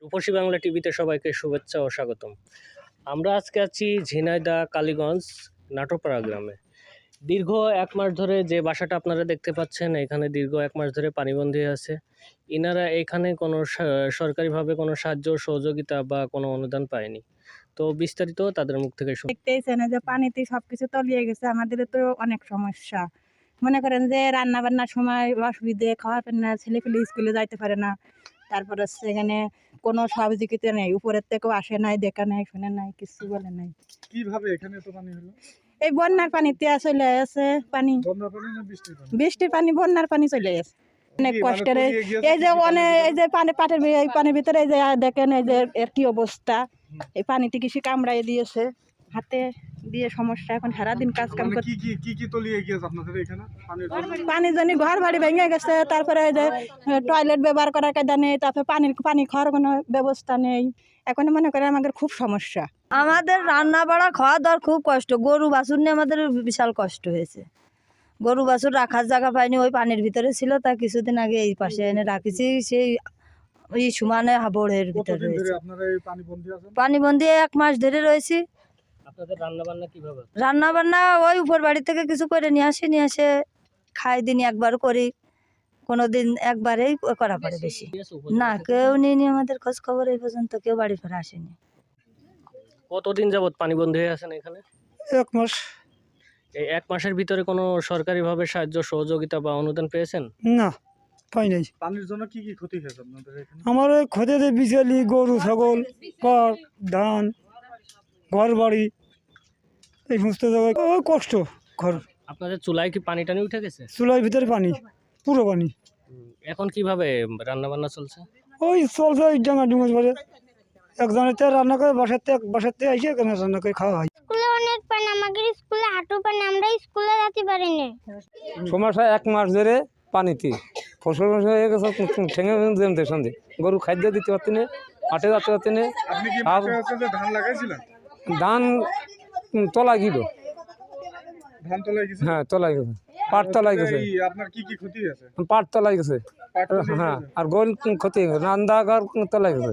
রূপসী বাংলা টিভিতে সবাইকে শুভেচ্ছা ও স্বাগতম। আমরা আজকে আছি ঝিনাইদহ কালীগঞ্জ নাটোপাড়া গ্রামে। দীর্ঘ 1 মাস ধরে যে বাসাটা আপনারা দেখতে পাচ্ছেন, এখানে দীর্ঘ 1 মাস ধরে পানিবন্দী আছে। ইনারা এখানে কোনো সরকারিভাবে কোনো সাহায্য সহযোগিতা বা কোনো অনুদান পায়নি। তো বিস্তারিত তাদের মুখ থেকে দেখতেইছেন যে পানিতে সবকিছু তলিয়ে গেছে। আমাদের তো অনেক সমস্যা, মনে করেন যে রান্না বান্নার সময় অসুবিধে, খাওয়া না, ছেলেপেলে স্কুলে যাইতে পারে না। তারপরে সেখানে কোনো সহযোগিতা নেই, উপরের থেকেও আসে নাই, দেখা নাই, শুনে নাই, কিছু বলে নাই। কিভাবে এখানে তো পানি হলো? এই বন্যার পানিতে চলে আসে পানি, বৃষ্টির পানি, বন্যার পানি চলে আসে। অনেক কষ্টের এই যে পানির ভিতরে এই যে দেখেন এই যে এর কি অবস্থা। এই পানিতে কৃষি কামড়াই দিয়েছে, হাতে দিয়ে সমস্যা। এখন সারাদিন কাজ কাম করতে কি তলিয়ে গিয়েছে আপনাদের এখানে? পানি জানি ঘর বাড়ি ভেঙে গেছে। তারপরে এই যে টয়লেট ব্যবহার করার কায়দা নেই, তারপরে পানি খাওয়ার কোনো ব্যবস্থা নেই। এখন মনে করেন আমাদের খুব সমস্যা। আমাদের রান্না বাড়া খাওয়া দাওয়ার খুব কষ্ট। গরু বাছুর নিয়ে আমাদের বিশাল কষ্ট হয়েছে। গরু বাছুর রাখার জায়গা পাইনি, ওই পানির ভিতরে ছিল। তা কিছুদিন আগে এই পাশে এনে রাখিছি, সেই ওই সমানে হাবড়ের ভিতরে রয়েছে। পানিবন্দী 1 মাস ধরে রয়েছি। আপনাদের রান্না বান্না কিভাবে? রান্না বান্না ওই উপর বাড়ি থেকে কিছু করে নিয়ে আসে খাই। দিন একবার করি, কোনোদিন একবারেই করা পড়ে বেশি। না, কেউ নিয়ে আমাদের খোঁজ খবর এই পর্যন্ত কেউ বাড়ি ফেরা আসেনি। কতদিন যাবত পানিবন্দী হয়ে আছেন এখানে? 1 মাস। এই 1 মাসের ভিতরে কোনো সরকারিভাবে সাহায্য সহযোগিতা বা অনুদান পেয়েছেন? না, পাই নাই। পানির জন্য কি ক্ষতি হয়েছে আপনাদের এখানে? আমার ওই ক্ষতিতে বিচেলি, গরু ছাগল, পাট, ধান, ঘর বাড়ি, এই সমস্ত জায়গায় কষ্ট। ঘর আপনাদের চুলায় কি পানি টানি উঠে গেছে? চুলার ভিতরে পানি, পুরো পানি। এখন কিভাবে রান্না বান্না চলছে? ওই চলছে, ওই ডাঙা ডুঙা করে একজনের রান্না করে বাসাতে এসে এখানে রান্না করে খাওয়া হয়। স্কুলে অনেক পানি, আমাদের স্কুলে হাঁটু পানি, আমরা স্কুলে যেতে পারি না। সমস্যা 1 মাস ধরে পানিতে ফসল হয়ে গেছে, ঠেঙে জমতে সন্ধে গরু খাদ্য দিতে পারতি না, হাটে যেতে পারতি না। ধান লাগাইছিলেন? ধান তলায় গিল। ধান তলায় গেছে? হ্যাঁ, তলায় গেছে। পাট তলায় গেছে। আপনার কি ক্ষতি হয়েছে? পাট তলায় গেছে। হ্যাঁ, আর গোল ক্ষতি হয়ে গেছে, রান্দা ঘর তলায় গেছে।